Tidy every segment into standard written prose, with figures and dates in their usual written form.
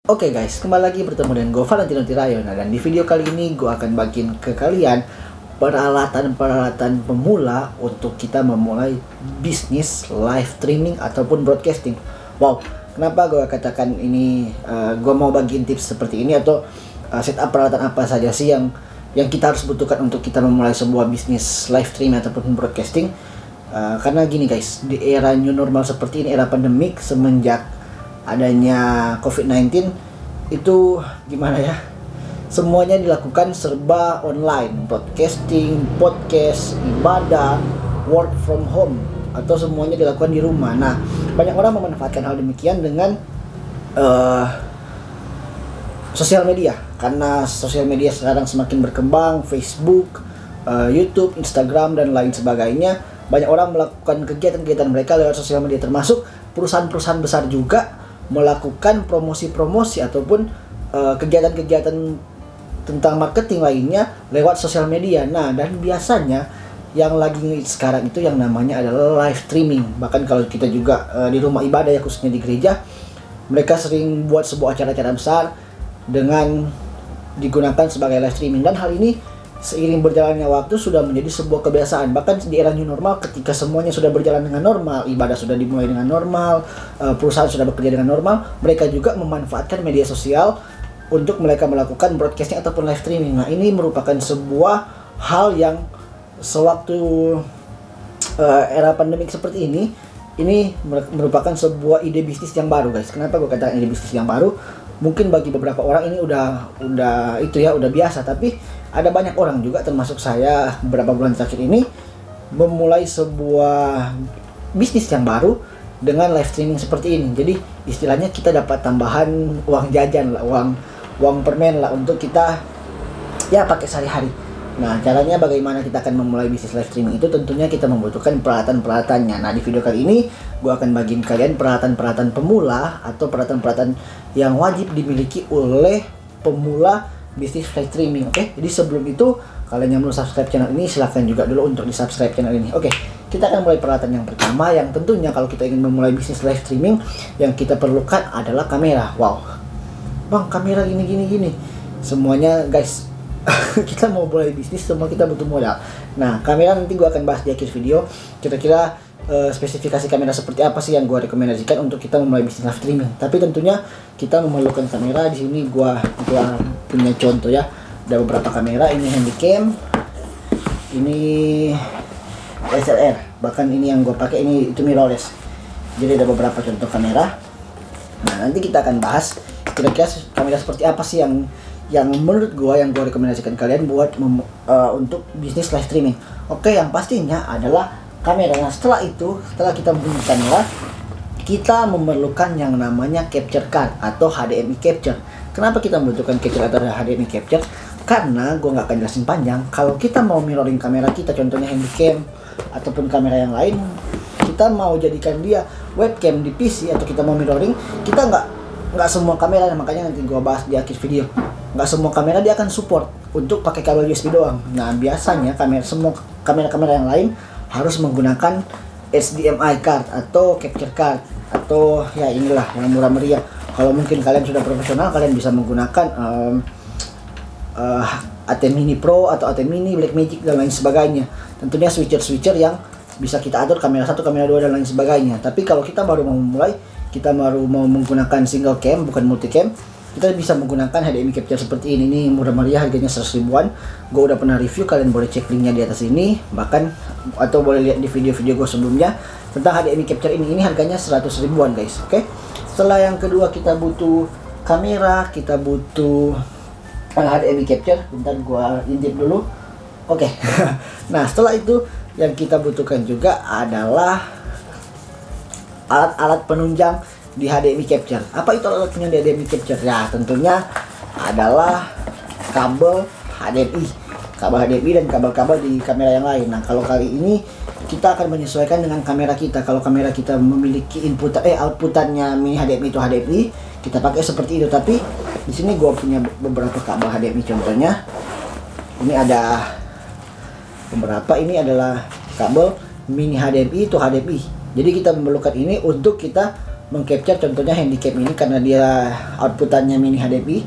Oke guys, kembali lagi bertemu dengan gue Valentino Tirayo. Nah, dan di video kali ini gue akan bagiin ke kalian peralatan-peralatan pemula untuk kita memulai bisnis live streaming ataupun broadcasting. Wow, kenapa gue katakan ini gue mau bagiin tips seperti ini atau setup peralatan apa saja sih yang kita harus butuhkan untuk kita memulai sebuah bisnis live streaming ataupun broadcasting. Karena gini guys, di era new normal seperti ini, era pandemik semenjak adanya COVID-19 itu gimana ya, semuanya dilakukan serba online, broadcasting, podcast, ibadah, work from home, atau semuanya dilakukan di rumah. Nah, banyak orang memanfaatkan hal demikian dengan sosial media, karena sosial media sekarang semakin berkembang, Facebook, YouTube, Instagram, dan lain sebagainya. Banyak orang melakukan kegiatan-kegiatan mereka lewat sosial media, termasuk perusahaan-perusahaan besar juga melakukan promosi-promosi ataupun kegiatan-kegiatan tentang marketing lainnya lewat sosial media. Nah, dan biasanya yang lagi sekarang itu yang namanya adalah live streaming. Bahkan kalau kita juga di rumah ibadah ya, khususnya di gereja, mereka sering buat sebuah acara-acara besar dengan digunakan sebagai live streaming. Dan hal ini seiring berjalannya waktu sudah menjadi sebuah kebiasaan. Bahkan di era new normal, ketika semuanya sudah berjalan dengan normal, ibadah sudah dimulai dengan normal, perusahaan sudah bekerja dengan normal, mereka juga memanfaatkan media sosial untuk mereka melakukan broadcasting ataupun live streaming. Nah, ini merupakan sebuah hal yang sewaktu era pandemik seperti ini merupakan sebuah ide bisnis yang baru guys. Kenapa gue katakan ide bisnis yang baru? Mungkin bagi beberapa orang ini udah biasa, tapi ada banyak orang juga termasuk saya beberapa bulan terakhir ini memulai sebuah bisnis yang baru dengan live streaming seperti ini. Jadi istilahnya kita dapat tambahan uang jajan lah, uang permen lah untuk kita ya pakai sehari-hari. Nah, caranya bagaimana kita akan memulai bisnis live streaming itu tentunya kita membutuhkan peralatan-peralatannya. Nah, di video kali ini gue akan bagiin kalian peralatan-peralatan pemula atau peralatan-peralatan yang wajib dimiliki oleh pemula bisnis live streaming. Oke, jadi sebelum itu kalian yang belum subscribe channel ini silahkan juga dulu untuk di subscribe channel ini. Oke, kita akan mulai peralatan yang pertama, yang tentunya kalau kita ingin memulai bisnis live streaming yang kita perlukan adalah kamera. Wow, bang, kamera gini semuanya guys. Kita mau mulai bisnis semua kita butuh modal. Nah, kamera nanti gue akan bahas di akhir video. Kira-kira spesifikasi kamera seperti apa sih yang gue rekomendasikan untuk kita memulai bisnis live streaming. Tapi tentunya kita memerlukan kamera. Di sini gue punya contoh ya. Ada beberapa kamera. Ini handycam, ini SLR. Bahkan ini yang gue pakai ini itu mirrorless. Jadi ada beberapa contoh kamera. Nah, nanti kita akan bahas kira-kira kamera seperti apa sih yang menurut gue yang gue rekomendasikan kalian buat untuk bisnis live streaming. Oke, yang pastinya adalah kamera. Nah, setelah kita mempunyai kamera, kita memerlukan yang namanya capture card atau HDMI capture. Kenapa kita membutuhkan capture atau HDMI capture? Karena gue nggak akan jelasin panjang. Kalau kita mau mirroring kamera kita, contohnya handycam ataupun kamera yang lain, kita mau jadikan dia webcam di PC atau kita mau mirroring, kita nggak semua kamera, makanya nanti gue bahas di akhir video. Nggak semua kamera dia akan support untuk pakai kabel USB doang. Nah, biasanya semua kamera-kamera yang lain harus menggunakan HDMI card atau capture card atau ya inilah yang murah meriah. Kalau mungkin kalian sudah profesional, kalian bisa menggunakan AT Mini Pro atau AT Mini, Blackmagic dan lain sebagainya. Tentunya switcher yang bisa kita atur kamera 1, kamera 2 dan lain sebagainya. Tapi kalau kita baru mau memulai, kita baru mau menggunakan single cam bukan multicam, kita bisa menggunakan HDMI capture seperti ini. Ini murah meriah, harganya 100 ribuan. Gue udah pernah review, kalian boleh cek linknya di atas ini, bahkan atau boleh lihat di video-video gue sebelumnya tentang HDMI capture ini harganya 100 ribuan guys. Oke, setelah yang kedua kita butuh kamera, kita butuh HDMI capture. Bentar gue intip dulu. Oke. Nah, setelah itu yang kita butuhkan juga adalah alat-alat penunjang di HDMI capture. Apa itu alat penunjang di HDMI capture? Ya, tentunya adalah kabel HDMI dan kabel-kabel di kamera yang lain. Nah, kalau kali ini kita akan menyesuaikan dengan kamera kita. Kalau kamera kita memiliki outputannya mini HDMI itu HDMI, kita pakai seperti itu. Tapi di sini gue punya beberapa kabel HDMI, contohnya ini ada beberapa. Ini adalah kabel mini HDMI itu HDMI. Jadi kita memerlukan ini untuk kita mengcapture, contohnya handicap ini karena dia outputannya mini HDMI,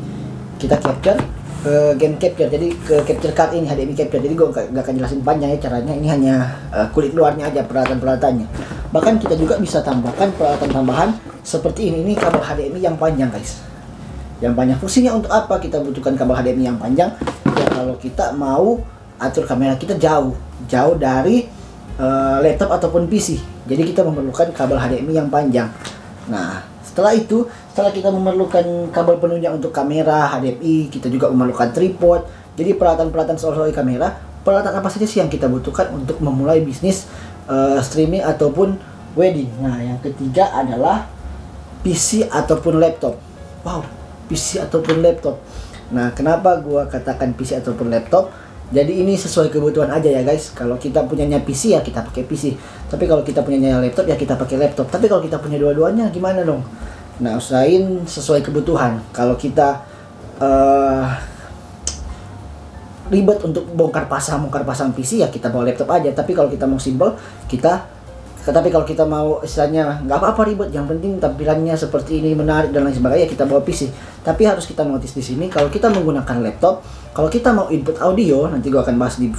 kita capture game capture, jadi ke capture card ini HDMI capture. Jadi gue gak akan jelasin panjang ya caranya, ini hanya kulit luarnya aja, peralatan-peralatannya. Bahkan kita juga bisa tambahkan peralatan tambahan seperti ini kabel HDMI yang panjang guys, yang panjang. Fungsinya untuk apa kita butuhkan kabel HDMI yang panjang? Ya kalau kita mau atur kamera kita jauh dari laptop ataupun PC, jadi kita memerlukan kabel HDMI yang panjang. Nah setelah kita memerlukan kabel penunjang untuk kamera HDMI, kita juga memerlukan tripod. Jadi peralatan-peralatan soal kamera, peralatan apa saja sih yang kita butuhkan untuk memulai bisnis streaming ataupun wedding. Nah yang ketiga adalah PC ataupun laptop. Wow, PC ataupun laptop. Nah kenapa gua katakan PC ataupun laptop? Jadi ini sesuai kebutuhan aja ya guys. Kalau kita punyanya PC ya kita pakai PC. Tapi kalau kita punyanya laptop ya kita pakai laptop. Tapi kalau kita punya dua-duanya gimana dong? Nah usahain sesuai kebutuhan. Kalau kita ribet untuk bongkar pasang PC ya kita bawa laptop aja. Tapi kalau kita mau simple tapi kalau kita mau istilahnya nggak apa-apa ribet, yang penting tampilannya seperti ini menarik dan lain sebagainya, kita bawa PC. Tapi harus kita notice di sini kalau kita menggunakan laptop, kalau kita mau input audio, nanti gua akan bahas di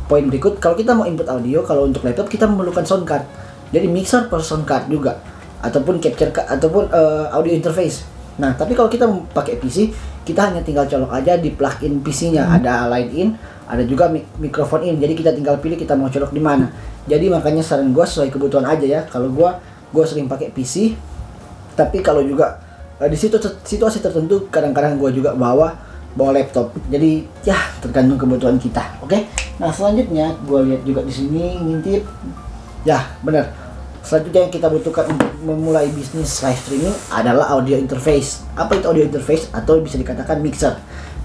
poin berikut. Kalau kita mau input audio, kalau untuk laptop kita memerlukan sound card. Jadi mixer per sound card juga, ataupun capture card ataupun audio interface. Nah tapi kalau kita pakai PC, kita hanya tinggal colok aja di plug-in PC-nya, ada line in, ada juga mikrofon in. Jadi kita tinggal pilih kita mau colok di mana. Jadi makanya saran gue sesuai kebutuhan aja ya. Kalau gue sering pakai PC, tapi kalau juga di situasi tertentu kadang-kadang gue juga bawa laptop. Jadi ya tergantung kebutuhan kita. Oke. Nah selanjutnya gue lihat juga di sini ngintip. Ya benar. Selanjutnya yang kita butuhkan untuk memulai bisnis live streaming adalah audio interface. Apa itu audio interface? Atau bisa dikatakan mixer.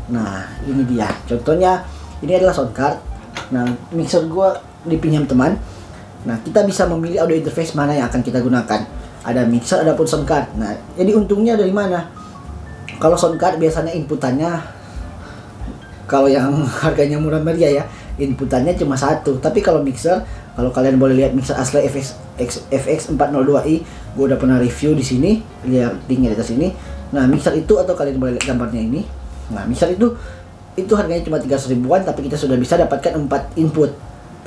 Nah ini dia. Contohnya ini adalah sound card. Nah mixer gue dipinjam teman. Nah kita bisa memilih audio interface mana yang akan kita gunakan. Ada mixer, ada pun sound card. Nah jadi untungnya dari mana? Kalau sound card biasanya inputannya, kalau yang harganya murah meriah ya, inputannya cuma satu. Tapi kalau mixer, kalau kalian boleh lihat mixer asli FX402i, gue udah pernah review di sini, lihat linknya di atas ini. Nah mixer itu, atau kalian boleh lihat gambarnya ini. Nah mixer itu harganya cuma 300 ribuan, tapi kita sudah bisa dapatkan 4 input.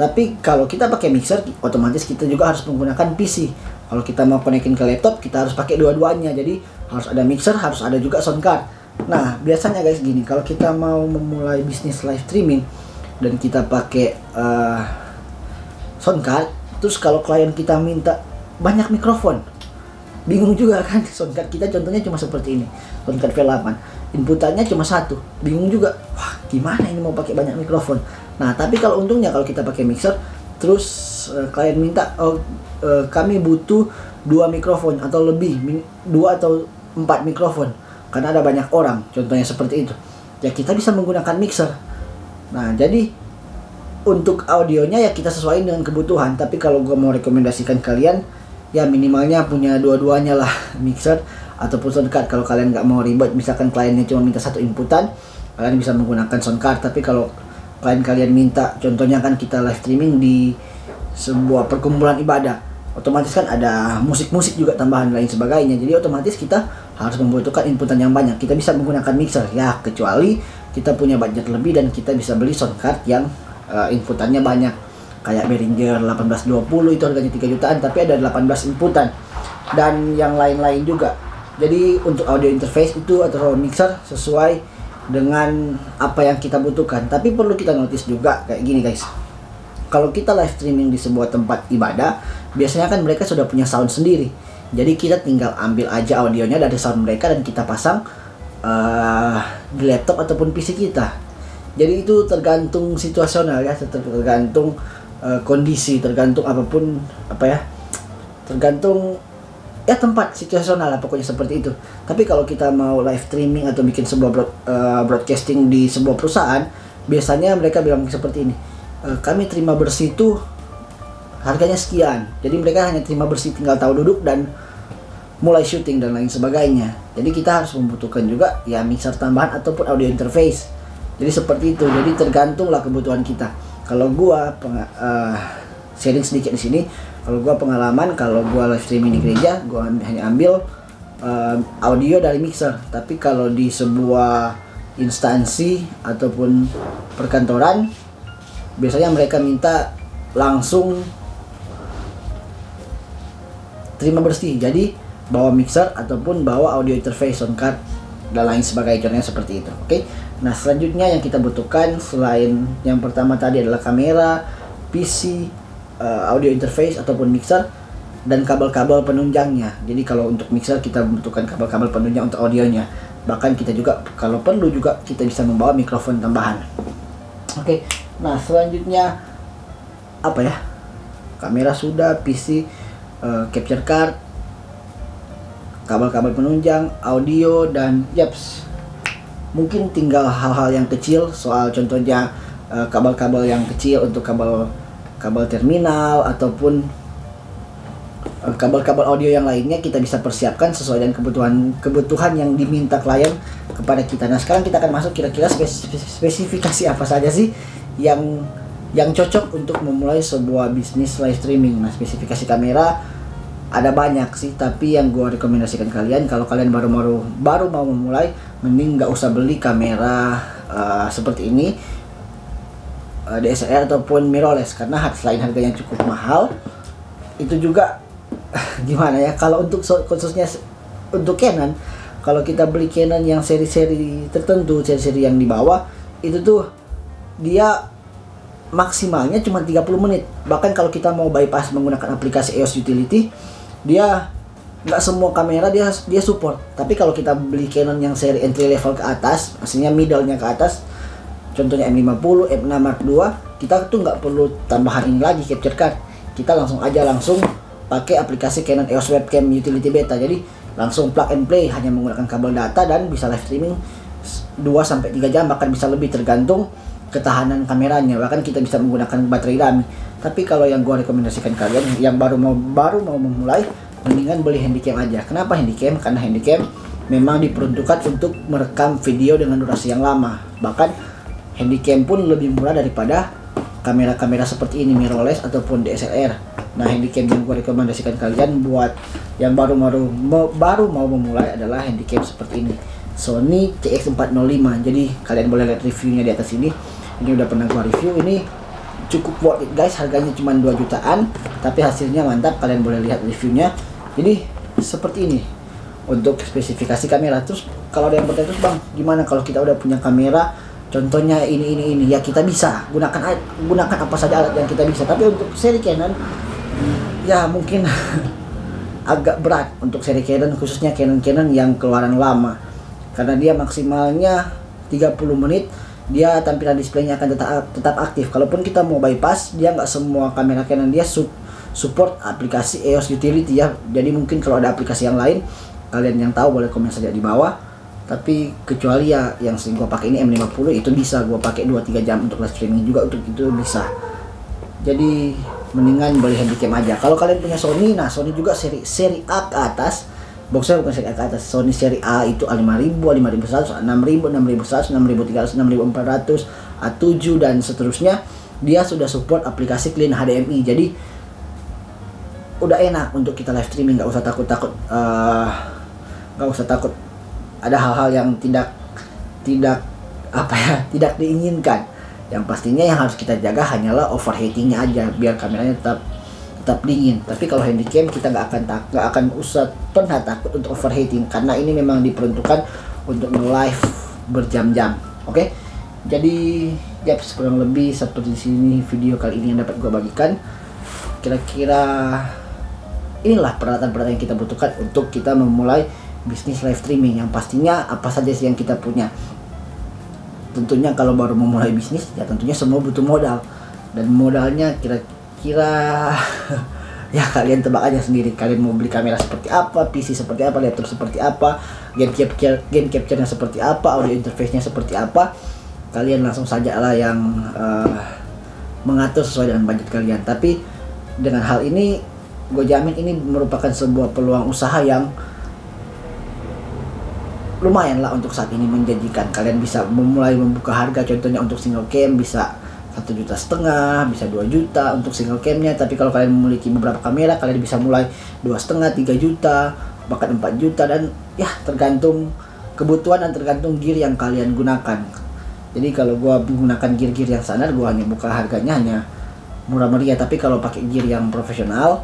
Tapi kalau kita pakai mixer, otomatis kita juga harus menggunakan PC. Kalau kita mau konekin ke laptop, kita harus pakai dua-duanya. Jadi harus ada mixer, harus ada juga sound card. Nah biasanya guys gini, kalau kita mau memulai bisnis live streaming dan kita pakai sound card, terus kalau klien kita minta banyak mikrofon, bingung juga kan. Sound card kita contohnya cuma seperti ini, sound card V8, inputannya cuma satu, bingung juga. Wah gimana ini mau pakai banyak mikrofon. Nah tapi kalau untungnya kalau kita pakai mixer, terus klien minta kami butuh 2 mikrofon atau lebih, 2 atau 4 mikrofon karena ada banyak orang, contohnya seperti itu, ya kita bisa menggunakan mixer. Nah jadi untuk audionya ya kita sesuaikan dengan kebutuhan. Tapi kalau gue mau rekomendasikan kalian, ya minimalnya punya dua-duanya lah, mixer ataupun sound card. Kalau kalian nggak mau ribet, misalkan kliennya cuma minta satu inputan, kalian bisa menggunakan sound card. Tapi kalau klien kalian minta, contohnya kan kita live streaming di sebuah perkumpulan ibadah, otomatis kan ada musik-musik juga tambahan lain sebagainya. Jadi otomatis kita harus membutuhkan inputan yang banyak. Kita bisa menggunakan mixer ya, kecuali kita punya budget lebih dan kita bisa beli sound card yang inputannya banyak, kayak Behringer 1820, itu harganya 3 jutaan tapi ada 18 inputan dan yang lain-lain juga. Jadi untuk audio interface itu atau mixer sesuai dengan apa yang kita butuhkan. Tapi perlu kita notice juga kayak gini guys, kalau kita live streaming di sebuah tempat ibadah, biasanya kan mereka sudah punya sound sendiri. Jadi kita tinggal ambil aja audionya dari sound mereka dan kita pasang di laptop ataupun PC kita. Jadi itu tergantung situasional ya, tergantung kondisi, tergantung apapun tergantung ya tempat, situasional lah pokoknya seperti itu. Tapi kalau kita mau live streaming atau bikin sebuah broadcasting di sebuah perusahaan, biasanya mereka bilang seperti ini, kami terima bersih itu harganya sekian. Jadi mereka hanya terima bersih, tinggal tahu duduk dan mulai syuting dan lain sebagainya. Jadi kita harus membutuhkan juga ya mixer tambahan ataupun audio interface. Jadi seperti itu. Jadi tergantunglah kebutuhan kita. Kalau gua sharing sedikit di sini, Kalau gua pengalaman, kalau gua live streaming di gereja, gua hanya ambil audio dari mixer. Tapi kalau di sebuah instansi ataupun perkantoran, biasanya mereka minta langsung terima bersih. Jadi bawa mixer ataupun bawa audio interface, sound card dan lain sebagainya, contohnya seperti itu. Oke. Nah, selanjutnya yang kita butuhkan selain yang pertama tadi adalah kamera, PC, audio interface ataupun mixer, dan kabel-kabel penunjangnya. Jadi kalau untuk mixer kita membutuhkan kabel-kabel penunjang untuk audionya. Bahkan kita juga kalau perlu juga kita bisa membawa mikrofon tambahan. Oke. Nah, selanjutnya apa ya? Kamera sudah, PC, capture card, kabel-kabel penunjang, audio, dan yaps. Mungkin tinggal hal-hal yang kecil, soal contohnya kabel-kabel yang kecil untuk kabel terminal ataupun kabel-kabel audio yang lainnya kita bisa persiapkan sesuai dengan kebutuhan yang diminta klien kepada kita. Nah, sekarang kita akan masuk kira-kira spesifikasi apa saja sih yang cocok untuk memulai sebuah bisnis live streaming. Nah, spesifikasi kamera ada banyak sih, tapi yang gue rekomendasikan kalian, kalau kalian baru mau memulai, mending nggak usah beli kamera seperti ini, DSLR ataupun mirrorless, karena selain harganya cukup mahal, itu juga gimana ya, kalau untuk khususnya untuk Canon, kalau kita beli Canon yang seri-seri tertentu, seri-seri yang di bawah, itu tuh dia maksimalnya cuma 30 menit. Bahkan kalau kita mau bypass menggunakan aplikasi EOS Utility, dia nggak semua kamera dia support. Tapi kalau kita beli Canon yang seri entry level ke atas, maksudnya middle-nya ke atas, contohnya M50, M6 Mark II, kita tuh nggak perlu tambahan ini lagi, capture card. Kita langsung pakai aplikasi Canon EOS Webcam Utility Beta. Jadi langsung plug and play, hanya menggunakan kabel data dan bisa live streaming 2-3 jam, bahkan bisa lebih tergantung ketahanan kameranya. Bahkan kita bisa menggunakan baterai dummy. Tapi kalau yang gua rekomendasikan kalian yang baru mau memulai, mendingan beli handycam aja. Kenapa handycam? Karena handycam memang diperuntukkan untuk merekam video dengan durasi yang lama. Bahkan handycam pun lebih murah daripada kamera-kamera seperti ini, mirrorless ataupun DSLR. Nah, handycam yang gua rekomendasikan kalian buat yang baru mau memulai adalah handycam seperti ini, Sony CX405. Jadi kalian boleh lihat reviewnya di atas ini. Ini udah pernah gua review, ini cukup worth it guys, harganya cuma 2 jutaan, tapi hasilnya mantap, kalian boleh lihat reviewnya. Jadi seperti ini untuk spesifikasi kamera. Terus kalau ada yang bertanya, terus bang, gimana kalau kita udah punya kamera, contohnya ini, ya kita bisa gunakan apa saja alat yang kita bisa. Tapi untuk seri Canon, ya mungkin agak berat untuk seri Canon, khususnya Canon yang keluaran lama, karena dia maksimalnya 30 menit. Dia tampilan displaynya akan tetap aktif. Kalaupun kita mau bypass, dia nggak semua kamera Canon dia support aplikasi EOS Utility ya. Jadi mungkin kalau ada aplikasi yang lain, kalian yang tahu boleh komen saja di bawah. Tapi kecuali ya yang sering gua pakai ini M50, itu bisa gua pakai 2-3 jam untuk live streaming juga, untuk itu bisa. Jadi mendingan beli handycam aja. Kalau kalian punya Sony, nah Sony juga seri A ke atas. Boxnya bukan seri A ke atas. Sony seri A itu A5000, A5100, A6000, A6100, A6300, A6400, A7 dan seterusnya. Dia sudah support aplikasi Clean HDMI. Jadi udah enak untuk kita live streaming, nggak usah takut ada hal-hal yang tidak diinginkan. Yang pastinya yang harus kita jaga hanyalah overheatingnya aja, biar kameranya tetap dingin. Tapi kalau handycam kita nggak akan pernah takut untuk overheating, karena ini memang diperuntukkan untuk live berjam-jam. Oke? Jadi ya kurang lebih seperti sini video kali ini yang dapat gua bagikan. Kira-kira inilah peralatan-peralatan yang kita butuhkan untuk kita memulai bisnis live streaming. Yang pastinya apa saja sih yang kita punya. Tentunya kalau baru memulai bisnis, ya tentunya semua butuh modal. Dan modalnya kira-kira ya kalian tebak aja sendiri. Kalian mau beli kamera seperti apa, PC seperti apa, laptop seperti apa, game capture-nya seperti apa, audio interface-nya seperti apa. Kalian langsung saja lah yang mengatur sesuai dengan budget kalian. Tapi dengan hal ini, gue jamin ini merupakan sebuah peluang usaha yang lumayan lah untuk saat ini, menjanjikan. Kalian bisa memulai membuka harga, contohnya untuk single cam bisa 1,5 juta, bisa 2 juta untuk single camnya. Tapi kalau kalian memiliki beberapa kamera, kalian bisa mulai 2,5, 3 juta, bahkan 4 juta, dan ya tergantung kebutuhan dan tergantung gear yang kalian gunakan. Jadi kalau gua menggunakan gear-gear yang standar, gua hanya buka harganya hanya murah meriah. Tapi kalau pakai gear yang profesional,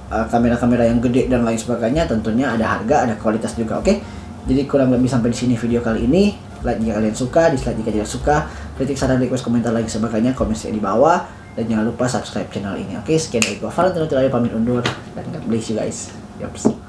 kamera-kamera yang gede dan lain sebagainya, tentunya ada harga, ada kualitas juga. Oke. Jadi kurang lebih sampai di sini video kali ini. Like jika kalian suka, dislike jika tidak suka, kritik, saran, request, komentar lagi sebagainya, komen di bawah, dan jangan lupa subscribe channel ini. Oke, sekian dari gua Valentino, pamit undur, dan God bless you guys. Yups.